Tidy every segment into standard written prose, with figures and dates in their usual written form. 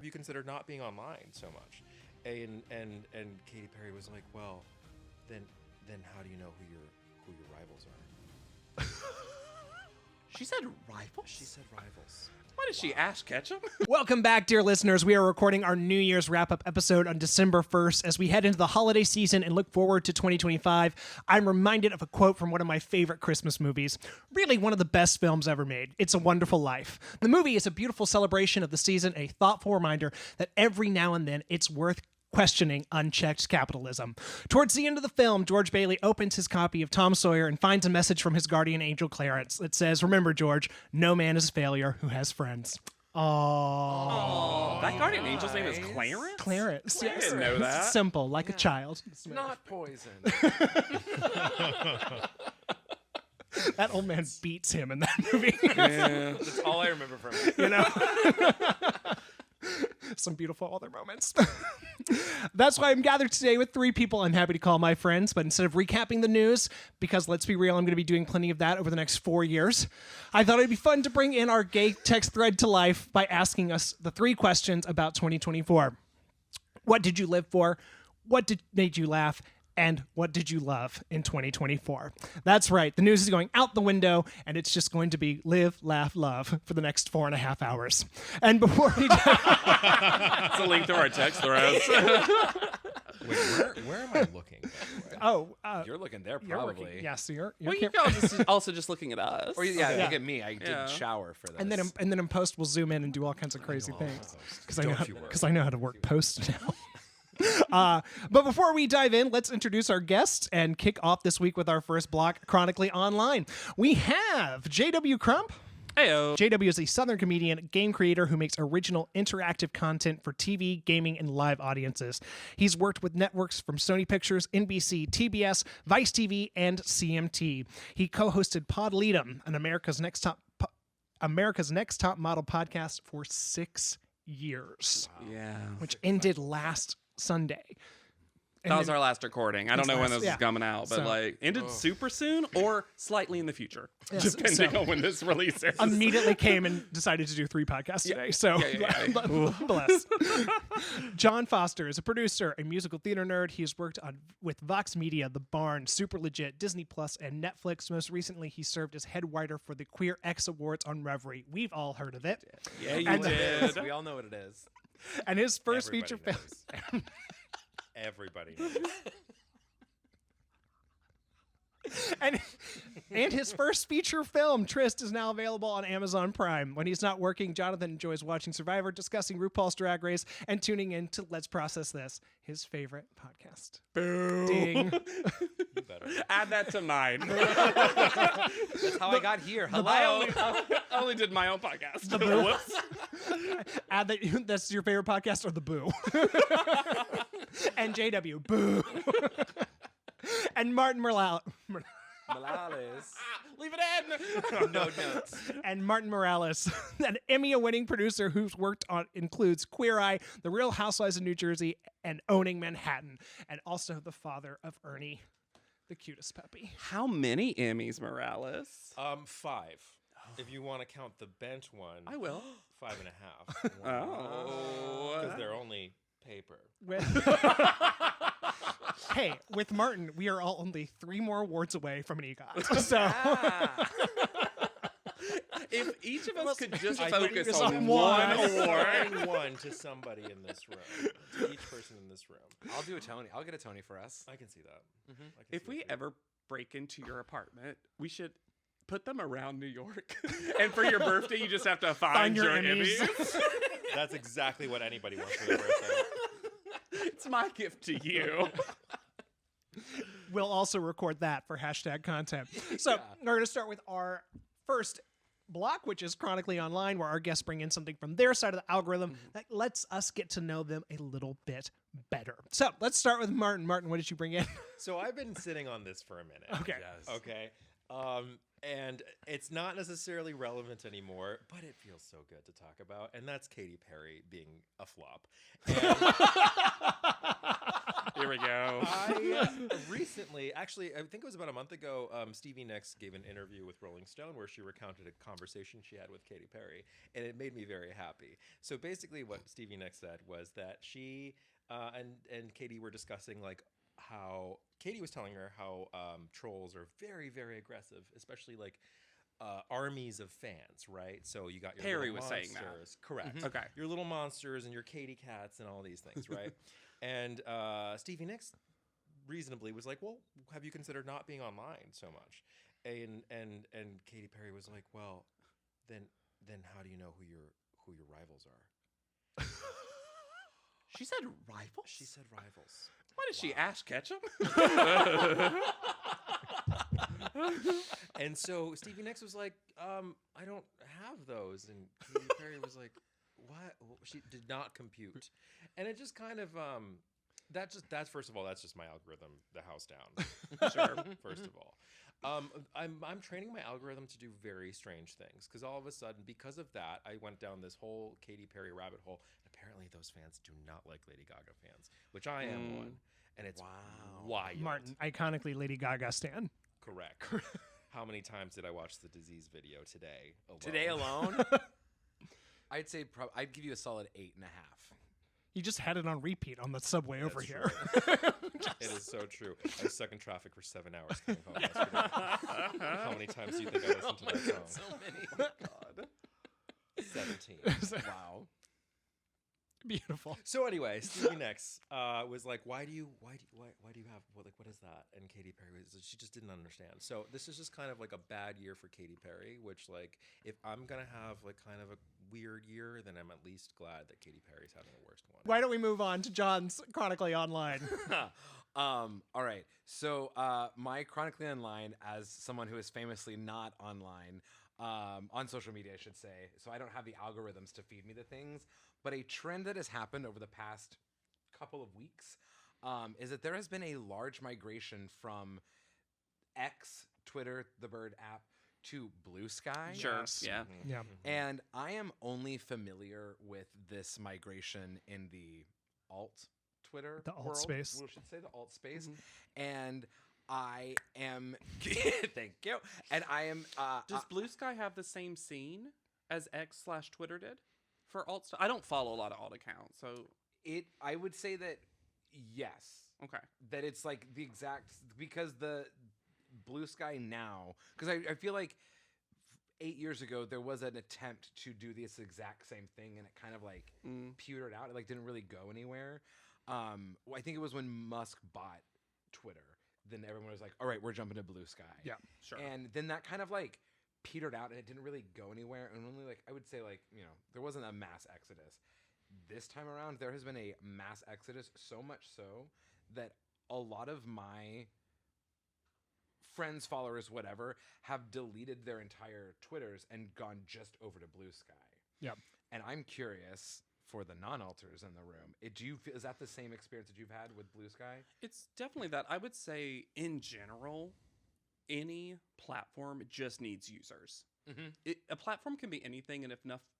have you considered not being online so much? And Katy Perry was like, well, then how do you know who your rivals are? She said rivals? She said rivals. What is she, Ash Ketchum? Welcome back, dear listeners. We are recording our New Year's wrap-up episode on December 1st. As we head into the holiday season and look forward to 2025, I'm reminded of a quote from one of my favorite Christmas movies. Really one of the best films ever made. It's a Wonderful Life. The movie is a beautiful celebration of the season, a thoughtful reminder that every now and then it's worth questioning unchecked capitalism. Towards the end of the film, George Bailey opens his copy of Tom Sawyer and finds a message from his guardian angel Clarence that says, "Remember, George, no man is a failure who has friends." That guardian angel's name is Clarence? Clarence, yes. I didn't know that. It's simple, like a child. Not poison. That old man beats him in that movie. Yeah. That's all I remember from it. You know? Some beautiful other moments. That's why I'm gathered today with three people I'm happy to call my friends, but instead of recapping the news, because let's be real, I'm going to be doing plenty of that over the next 4 years, I thought it'd be fun to bring in our gay text thread to life by asking us the three questions about 2024. What did you live for? What made you laugh? And what did you love in 2024? That's right. The news is going out the window, and it's just going to be live, laugh, love for the next 4.5 hours. And before we It's a link to our text threads. Wait, where am I looking? By the way? You're looking there, you're probably. looking, yes, you're Well, you guys also just looking at us. Or Yeah. look at me. I did shower for this. and then in post we'll zoom in and do all kinds of crazy things because Don't you worry. I know how to work post now. But before we dive in, let's introduce our guests and kick off this week with our first block, Chronically Online. We have JW Crump. Heyo. JW is a Southern comedian, game creator who makes original interactive content for TV, gaming, and live audiences. He's worked with networks from Sony Pictures, NBC, TBS, Vice TV, and CMT. He co-hosted Pod Lead'em, an America's Next Top Model podcast for 6 years, Yeah. which ended last Sunday. That was our last recording. I don't know when this yeah. is coming out, but So- ended super soon or slightly in the future, Yes, depending so- on when this releases. Immediately came and decided to do 3 podcasts today. So bless. Jon Foster is a producer, a musical theater nerd. He's worked with Vox Media, The Barn, Super Legit, Disney Plus, and Netflix. Most recently, he served as head writer for the Queer X Awards on Reverie. We've all heard of it. Yeah, you And- did. We all know what it is. And his first Everybody feature film. knows. Everybody knows. And his first feature film, Trist, is now available on Amazon Prime. When he's not working, Jonathan enjoys watching Survivor, discussing RuPaul's Drag Race, and tuning in to Let's Process This, his favorite podcast. Boo. Ding. You better. Add that to mine. That's how I got here. Hello. I only did my own podcast. Whoops. Add that's your favorite podcast or the Boo. And JW, Boo. And Martin Morales. Morales. Leave it in. No notes. And Martin Morales, an Emmy-winning producer whose work includes Queer Eye, The Real Housewives of New Jersey, and Owning Manhattan, and also the father of Ernie, the cutest puppy. How many Emmys, Morales? 5. If you want to count the bench one, I will. 5.5. Oh. Because they're only paper. Hey, with Martin, we are all only 3 more awards away from an EGOT. So If each of us could just I focus focus on on one one. award. Assigning one to somebody in this room. To each person in this room. I'll do a Tony. I'll get a Tony for us. I can see that. I can If see we that for you. ever break into your apartment, we should put them around New York. And for your birthday, you just have to find your your Emmys. Emmys. That's exactly what anybody wants for their birthday. It's my gift to you. we'll also record that for hashtag content. So we're going to start with our first block, which is Chronically Online, where our guests bring in something from their side of the algorithm that lets us get to know them a little bit better. So let's start with Martin. Martin, what did you bring in? So I've been sitting on this for a minute. Okay. Yes. Okay. And it's not necessarily relevant anymore, but it feels so good to talk about. And that's Katy Perry being a flop. And Here we go. I recently, actually, I think it was about a month ago, Stevie Nicks gave an interview with Rolling Stone where she recounted a conversation she had with Katy Perry, and it made me very happy. So basically what Stevie Nicks said was that she and Katy were discussing like how Katy was telling her how trolls are very, very aggressive, especially like armies of fans, right? So you got your Perry little was saying monsters, that. correct? Okay. Your little monsters and your Katy cats and all these things, right? And Stevie Nicks reasonably was like, "Well, have you considered not being online so much?" And Katy Perry was like, "Well, then how do you know who your rivals are?" She said rivals? She said rivals. What is she, Ash Ketchum? And so Stevie Nicks was like, I don't have those. And Katy Perry was like, what? She did not compute. And it just kind of, that's first of all, that's just my algorithm, the house down. Sure. First of all. I'm training my algorithm to do very strange things. Because all of a sudden, because of that, I went down this whole Katy Perry rabbit hole. Apparently those fans do not like Lady Gaga fans, which I am one. And it's wild. Martin, iconically Lady Gaga stan. Correct. How many times did I watch the disease video today alone? Today alone? I'd say I'd give you a solid 8.5. You just had it on repeat on the subway over That's here. It is so true. I was stuck in traffic for 7 hours coming home yesterday. How many times do you think I listened to that song? So many. God. 17. Wow. Beautiful. So anyway, Stevie Nicks was like, why do you have what is that? And Katy Perry she just didn't understand. So this is just kind of like a bad year for Katy Perry, which like if I'm gonna have like kind of a weird year, then I'm at least glad that Katy Perry's having the worst one. Why don't we move on to Jon's Chronically Online? All right. So my Chronically Online, as someone who is famously not online, on social media, I should say, so I don't have the algorithms to feed me the things, but a trend that has happened over the past couple of weeks is that there has been a large migration from X, Twitter, the Bird app, to Blue Sky. Sure. Yes. Yeah. Yeah. And I am only familiar with this migration in the alt Twitter The alt world, space. we should say the alt space. And I am thank you. And I am Does Blue Sky have the same scene as X/Twitter did for alt stuff? I don't follow a lot of alt accounts, so I would say that yes. okay. That it's like the exact, because the Blue Sky now, because I feel like 8 years ago there was an attempt to do this exact same thing and it kind of like petered out. It like didn't really go anywhere. I think it was when Musk bought Twitter. Then everyone was like, all right, we're jumping to Blue Sky. Yeah, sure. And then that kind of like petered out and it didn't really go anywhere. And only like, I would say like, there wasn't a mass exodus. This time around, there has been a mass exodus, so much so that a lot of my friends, followers, whatever, have deleted their entire Twitters and gone just over to Blue Sky. Yep. And I'm curious, for the non-alters in the room, is that the same experience that you've had with Blue Sky? It's definitely that. I would say, in general, any platform just needs users. Mm-hmm. A platform can be anything, and if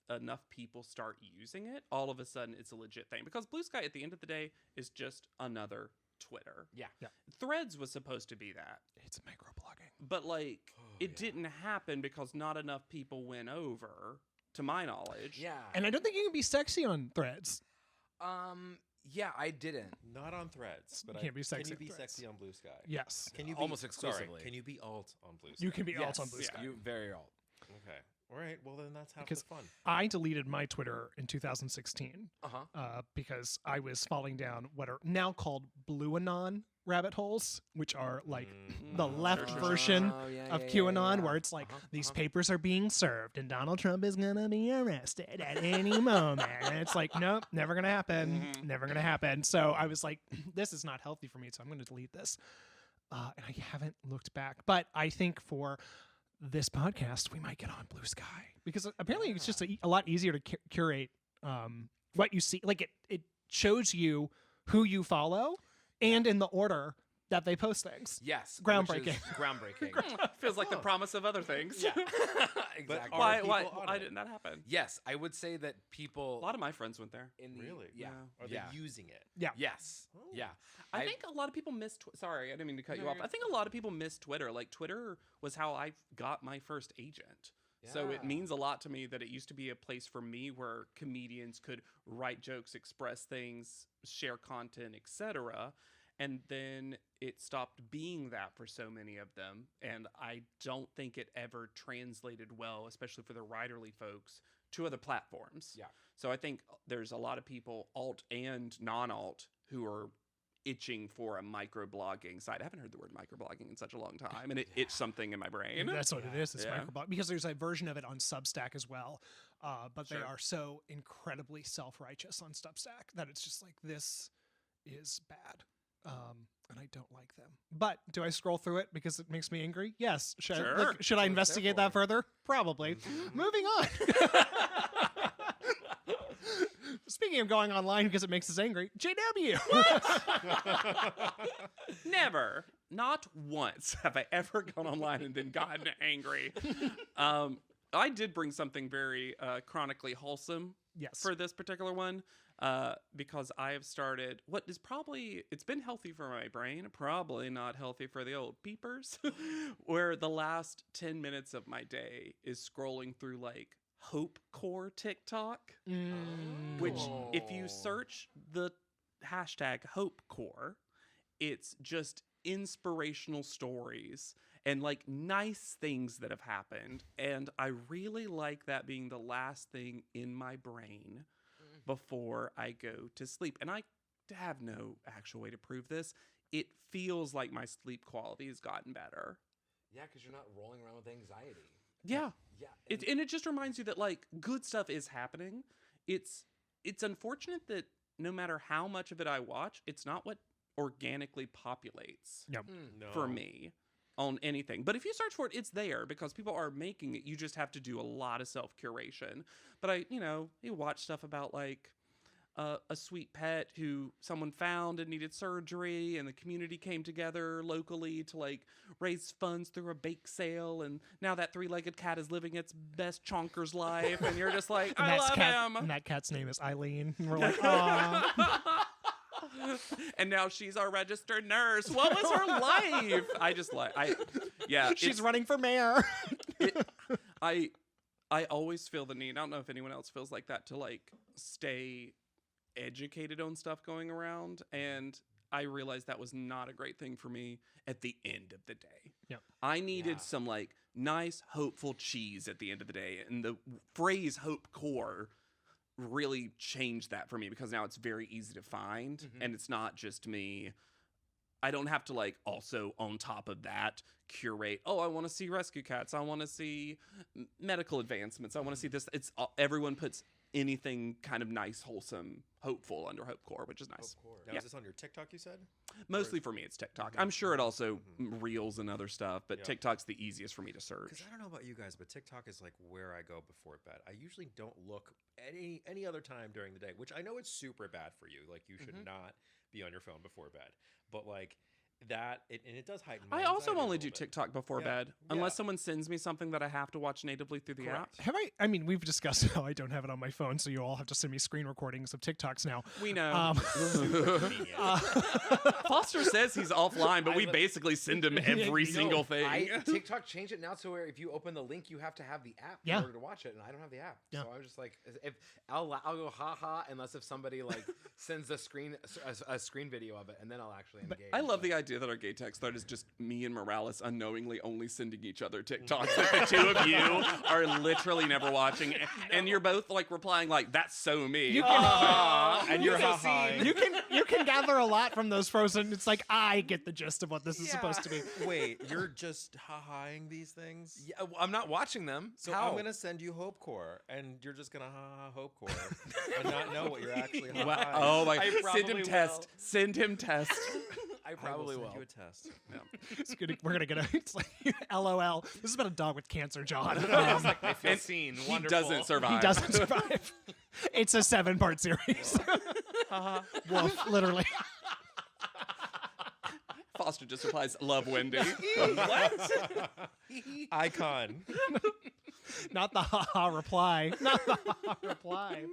enough people start using it, all of a sudden it's a legit thing. Because Blue Sky, at the end of the day, is just another Twitter. Yeah. Threads was supposed to be that. It's microblogging. But, it didn't happen because not enough people went over, to my knowledge. Yeah. And I don't think you can be sexy on Threads. Yeah, I didn't. Not on Threads, but You can't be sexy can you on be Threads. sexy on Blue Sky? Yes. Can you be, Almost exclusively. Can you be alt on Blue Sky? You can be alt Yes. on Blue Sky. You very alt. Okay. All right. Well, then that's half Because the fun. I deleted my Twitter in 2016 Uh-huh. because I was falling down what are now called Blue Anon rabbit holes, which are like the left Sure. version Oh, yeah, of yeah, QAnon, yeah. where it's like these papers are being served and Donald Trump is gonna be arrested at any moment, and it's like, nope, never gonna happen, never gonna happen. So I was like, this is not healthy for me, so I'm gonna delete this, and I haven't looked back. But I think for this podcast, we might get on Blue Sky because apparently it's just a lot easier to curate what you see. Like it shows you who you follow and in the order that they post things. Yes. Groundbreaking. which is groundbreaking. Feels like the promise of other things. Yeah. Exactly. are Why? people Why? on Why it? didn't that happen? Yes, I would say that A people lot of my friends went there. in the Really? yeah. Are yeah. they using it? Yeah. Yes. Oh. Yeah. I think a lot of people miss. Sorry, I didn't mean to cut No, you off. you're- I think a lot of people miss Twitter. Like Twitter was how I got my first agent. So it Yeah. means a lot to me that it used to be a place for me where comedians could write jokes, express things, share content, etc. And then it stopped being that for so many of them. And I don't think it ever translated well, especially for the writerly folks, to other platforms. Yeah. So I think there's a lot of people, alt and non-alt, who are itching for a microblogging site. I haven't heard the word microblogging in such a long time, and it itched something in my brain. That's what it is. It's Yeah. microblog, because there's a version of it on Substack as well. But they Sure. are so incredibly self-righteous on Substack that it's just like, this is bad. And I don't like them. But do I scroll through it because it makes me angry? Yes. Should I, Sure. should I That's what it's investigate there that for. further? Probably. Moving on. Speaking of going online because it makes us angry, JW. Never, not once have I ever gone online and then gotten angry. I did bring something very chronically wholesome Yes. for this particular one, because I have started what is probably, it's been healthy for my brain, probably not healthy for the old peepers, where the last 10 minutes of my day is scrolling through like Hopecore TikTok, which if you search the hashtag Hopecore, it's just inspirational stories and like nice things that have happened. And I really like that being the last thing in my brain before I go to sleep. And I have no actual way to prove this. It feels like my sleep quality has gotten better. Yeah, because you're not rolling around with anxiety. Yeah. Yeah. And it just reminds you that like good stuff is happening. It's unfortunate that no matter how much of it I watch, it's not what organically populates Yep. No. for me on anything. But if you search for it, it's there because people are making it. You just have to do a lot of self-curation. But you watch stuff about like a sweet pet who someone found and needed surgery, and the community came together locally to like raise funds through a bake sale, and now that three-legged cat is living its best chonker's life, and you're just like, I love him. And that cat's name is Eileen. And we're like, aw. And now she's our registered nurse. What was her life? She's running for mayor. I always feel the need. I don't know if anyone else feels like that, to like stay educated on stuff going around, and I realized that was not a great thing for me at the end of the day. Yep. I needed Yeah. some like nice hopeful cheese at the end of the day, and the phrase Hopecore really changed that for me, because now it's very easy to find, and it's not just me. I don't have to like also on top of that curate, I want to see rescue cats, I want to see medical advancements, I want to see this. It's everyone puts anything kind of nice, wholesome, hopeful under Hopecore, which is nice. Now, Yeah. is this on your TikTok, you said? Mostly for me, it's TikTok. I'm sure it also reels and other stuff, but Yeah. TikTok's the easiest for me to Because search. I don't know about you guys, but TikTok is like where I go before bed. I usually don't look any other time during the day, which I know it's super bad for you. Like, you should not be on your phone before bed. But like that, and it does heighten my I also anxiety a only little do bit. TikTok before Yeah. bed, unless Yeah. someone sends me something that I have to watch natively through the app. Correct. I mean, we've discussed how I don't have it on my phone, so you all have to send me screen recordings of TikToks now. We know. Convenient. Foster says he's offline, but we basically send him every single thing. TikTok changed it now to where if you open the link, you have to have the app Yeah. in order to watch it, and I don't have the app. Yeah. So I'm just like, if I'll go haha, unless if somebody like sends a screen video of it, and then I'll actually engage. I love the idea that our gay text thread is just me and Morales unknowingly only sending each other TikToks. Like the two of you are literally never watching, and you're both like replying like, "That's so me." You can- Ah. And you're ha-ha. You can gather a lot from those frozen. It's like, I get the gist of what this is supposed to be. Wait, you're just ha-haing these things? Yeah, well, I'm not watching them. So How? I'm gonna send you Hopecore, and you're just gonna ha-ha Hopecore and not know what you're actually ha-haing. Wow. Oh my! I Send him probably test. will. Send him test. I I probably will will. send you a test. It's good. We're gonna get a. It's like, LOL. This is about a dog with cancer, John. It's like I feel seen. He Wonderful. doesn't survive. He doesn't survive. It's a 7-part series. Wolf, literally. Foster just replies, "Love Wendy." What? Icon. Not the ha-ha reply. Not the ha-ha reply.